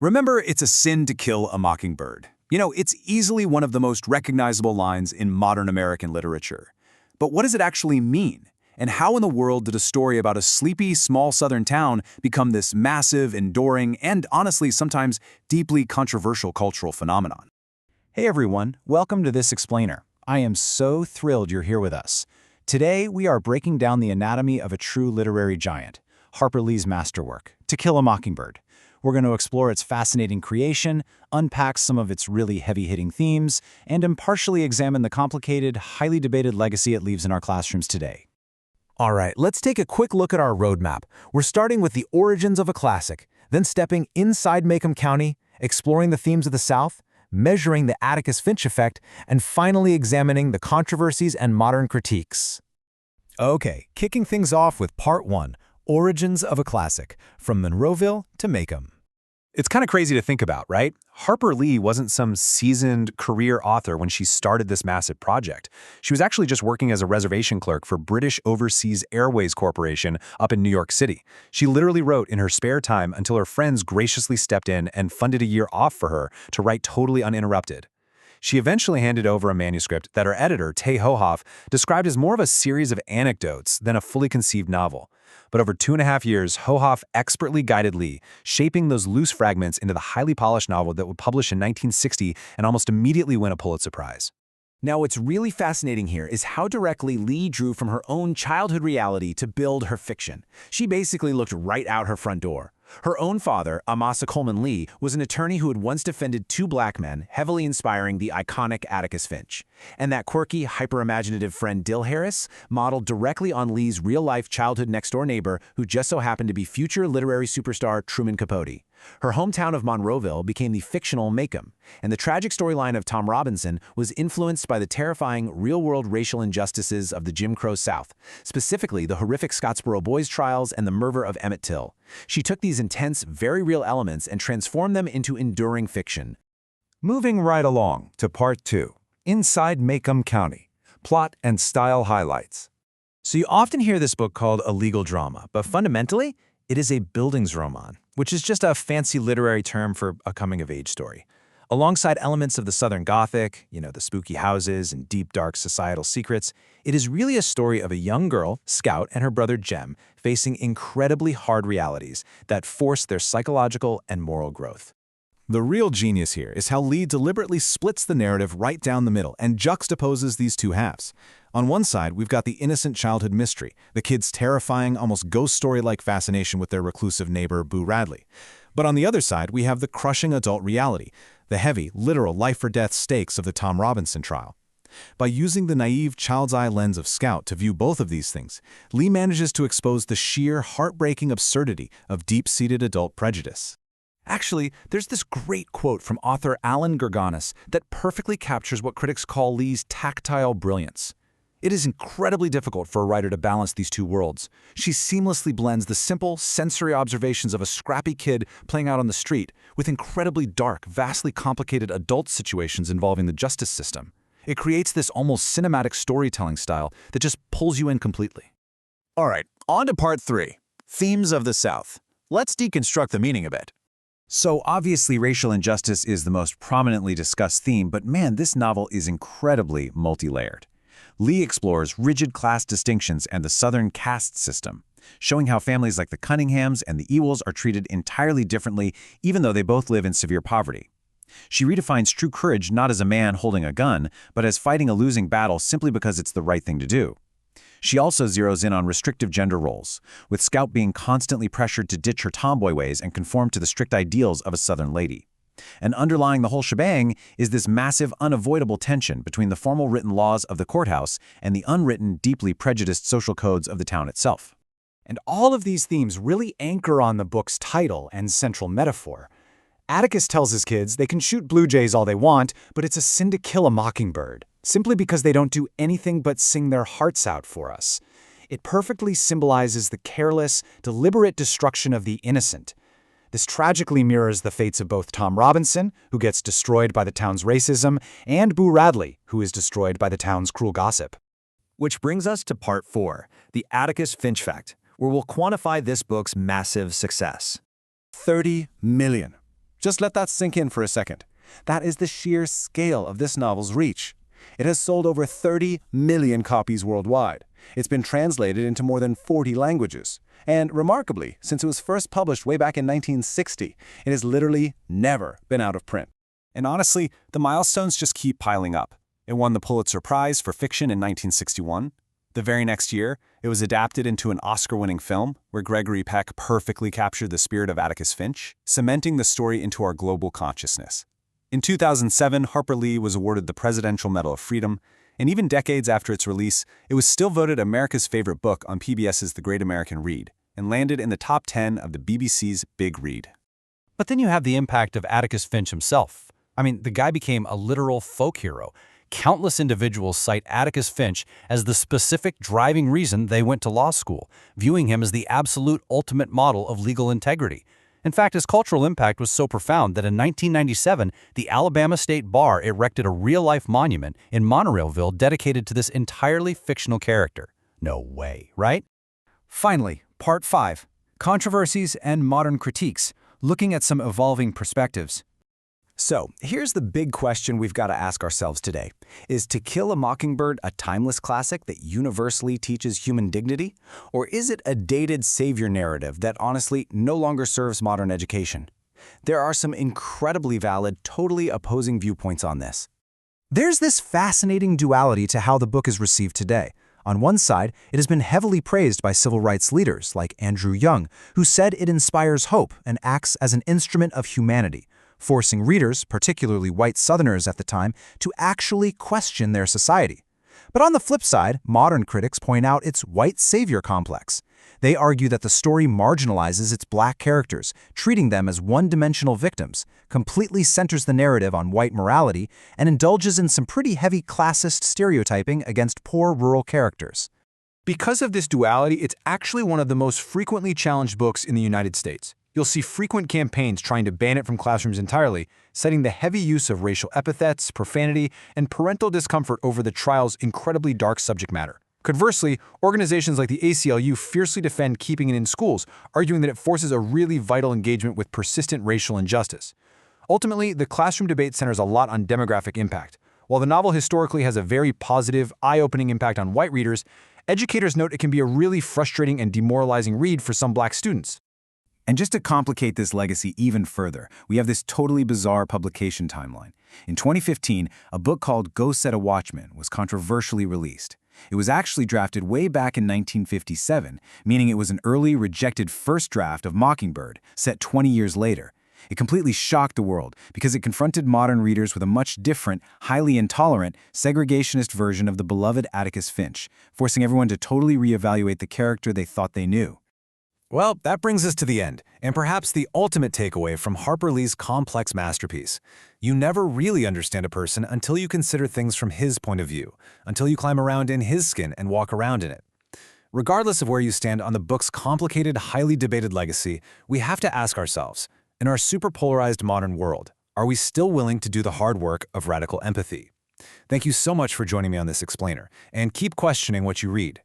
Remember, it's a sin to kill a mockingbird. It's easily one of the most recognizable lines in modern American literature. But what does it actually mean? And how in the world did a story about a sleepy, small southern town become this massive, enduring, and honestly sometimes deeply controversial cultural phenomenon? Hey everyone, welcome to this explainer. I am so thrilled you're here with us. Today we are breaking down the anatomy of a true literary giant, Harper Lee's masterwork, To Kill a Mockingbird. We're going to explore its fascinating creation, unpack some of its really heavy-hitting themes, and impartially examine the complicated, highly debated legacy it leaves in our classrooms today. All right, let's take a quick look at our roadmap. We're starting with the origins of a classic, then stepping inside Macomb County, exploring the themes of the South, measuring the Atticus-Finch effect, and finally examining the controversies and modern critiques. Okay, kicking things off with Part 1, Origins of a Classic, from Monroeville to Macomb. It's kind of crazy to think about, right? Harper Lee wasn't some seasoned career author when she started this massive project. She was actually just working as a reservation clerk for British Overseas Airways Corporation up in New York City. She literally wrote in her spare time until her friends graciously stepped in and funded a year off for her to write totally uninterrupted. She eventually handed over a manuscript that her editor, Tay Hohoff, described as more of a series of anecdotes than a fully conceived novel. But over 2.5 years, Hohoff expertly guided Lee, shaping those loose fragments into the highly polished novel that would publish in 1960 and almost immediately win a Pulitzer Prize. Now, what's really fascinating here is how directly Lee drew from her own childhood reality to build her fiction. She basically looked right out her front door. Her own father, Amasa Coleman Lee, was an attorney who had once defended two black men, heavily inspiring the iconic Atticus Finch. And that quirky, hyper-imaginative friend Dill Harris modeled directly on Lee's real-life childhood next-door neighbor who just so happened to be future literary superstar Truman Capote. Her hometown of Monroeville became the fictional Macomb, and the tragic storyline of Tom Robinson was influenced by the terrifying real-world racial injustices of the Jim Crow South, specifically the horrific Scottsboro Boys trials and the murder of Emmett Till. She took these intense, very real elements and transformed them into enduring fiction. Moving right along to Part 2, Inside Macomb County, Plot and Style Highlights. So you often hear this book called a legal drama, but fundamentally, it is a Bildungsroman, which is just a fancy literary term for a coming-of-age story. Alongside elements of the Southern Gothic, the spooky houses and deep, dark societal secrets, it is really a story of a young girl, Scout, and her brother Jem facing incredibly hard realities that force their psychological and moral growth. The real genius here is how Lee deliberately splits the narrative right down the middle and juxtaposes these two halves. On one side, we've got the innocent childhood mystery, the kids' terrifying, almost ghost story-like fascination with their reclusive neighbor, Boo Radley. But on the other side, we have the crushing adult reality, the heavy, literal life-or-death stakes of the Tom Robinson trial. By using the naive child's eye lens of Scout to view both of these things, Lee manages to expose the sheer, heartbreaking absurdity of deep-seated adult prejudice. Actually, there's this great quote from author Alan Gerganis that perfectly captures what critics call Lee's tactile brilliance. It is incredibly difficult for a writer to balance these two worlds. She seamlessly blends the simple, sensory observations of a scrappy kid playing out on the street with incredibly dark, vastly complicated adult situations involving the justice system. It creates this almost cinematic storytelling style that just pulls you in completely. All right, on to Part 3, Themes of the South. Let's deconstruct the meaning of it. So obviously racial injustice is the most prominently discussed theme, but man, this novel is incredibly multi-layered. Lee explores rigid class distinctions and the Southern caste system, showing how families like the Cunninghams and the Ewells are treated entirely differently even though they both live in severe poverty. She redefines true courage not as a man holding a gun, but as fighting a losing battle simply because it's the right thing to do. She also zeroes in on restrictive gender roles, with Scout being constantly pressured to ditch her tomboy ways and conform to the strict ideals of a Southern lady. And underlying the whole shebang is this massive, unavoidable tension between the formal written laws of the courthouse and the unwritten, deeply prejudiced social codes of the town itself. And all of these themes really anchor on the book's title and central metaphor. Atticus tells his kids they can shoot blue jays all they want, but it's a sin to kill a mockingbird, simply because they don't do anything but sing their hearts out for us. It perfectly symbolizes the careless, deliberate destruction of the innocent. This tragically mirrors the fates of both Tom Robinson, who gets destroyed by the town's racism, and Boo Radley, who is destroyed by the town's cruel gossip. Which brings us to Part 4, the Atticus Finch Fact, where we'll quantify this book's massive success. 30 million. Just let that sink in for a second. That is the sheer scale of this novel's reach. It has sold over 30 million copies worldwide. It's been translated into more than 40 languages. And remarkably, since it was first published way back in 1960, it has literally never been out of print. And honestly, the milestones just keep piling up. It won the Pulitzer Prize for Fiction in 1961. The very next year, it was adapted into an Oscar-winning film where Gregory Peck perfectly captured the spirit of Atticus Finch, cementing the story into our global consciousness. In 2007, Harper Lee was awarded the Presidential Medal of Freedom, and even decades after its release, it was still voted America's favorite book on PBS's The Great American Read, and landed in the top 10 of the BBC's Big Read. But then you have the impact of Atticus Finch himself. I mean, the guy became a literal folk hero. Countless individuals cite Atticus Finch as the specific driving reason they went to law school, viewing him as the absolute ultimate model of legal integrity. In fact, his cultural impact was so profound that in 1997, the Alabama State Bar erected a real-life monument in Monorailville dedicated to this entirely fictional character. No way, right? Finally, Part 5, Controversies and Modern Critiques, looking at some evolving perspectives. So, here's the big question we've got to ask ourselves today. Is To Kill a Mockingbird a timeless classic that universally teaches human dignity? Or is it a dated savior narrative that honestly no longer serves modern education? There are some incredibly valid, totally opposing viewpoints on this. There's this fascinating duality to how the book is received today. On one side, it has been heavily praised by civil rights leaders like Andrew Young, who said it inspires hope and acts as an instrument of humanity, forcing readers, particularly white Southerners at the time, to actually question their society. But on the flip side, modern critics point out its white savior complex. They argue that the story marginalizes its black characters, treating them as one-dimensional victims, completely centers the narrative on white morality, and indulges in some pretty heavy classist stereotyping against poor rural characters. Because of this duality, it's actually one of the most frequently challenged books in the United States. You'll see frequent campaigns trying to ban it from classrooms entirely, citing the heavy use of racial epithets, profanity, and parental discomfort over the trial's incredibly dark subject matter. Conversely, organizations like the ACLU fiercely defend keeping it in schools, arguing that it forces a really vital engagement with persistent racial injustice. Ultimately, the classroom debate centers a lot on demographic impact. While the novel historically has a very positive, eye-opening impact on white readers, educators note it can be a really frustrating and demoralizing read for some black students. And just to complicate this legacy even further, we have this totally bizarre publication timeline. In 2015, a book called Go Set a Watchman was controversially released. It was actually drafted way back in 1957, meaning it was an early, rejected first draft of Mockingbird, set 20 years later. It completely shocked the world because it confronted modern readers with a much different, highly intolerant, segregationist version of the beloved Atticus Finch, forcing everyone to totally reevaluate the character they thought they knew. Well, that brings us to the end, and perhaps the ultimate takeaway from Harper Lee's complex masterpiece. You never really understand a person until you consider things from his point of view, until you climb around in his skin and walk around in it. Regardless of where you stand on the book's complicated, highly debated legacy, we have to ask ourselves, in our super polarized modern world, are we still willing to do the hard work of radical empathy? Thank you so much for joining me on this explainer, and keep questioning what you read.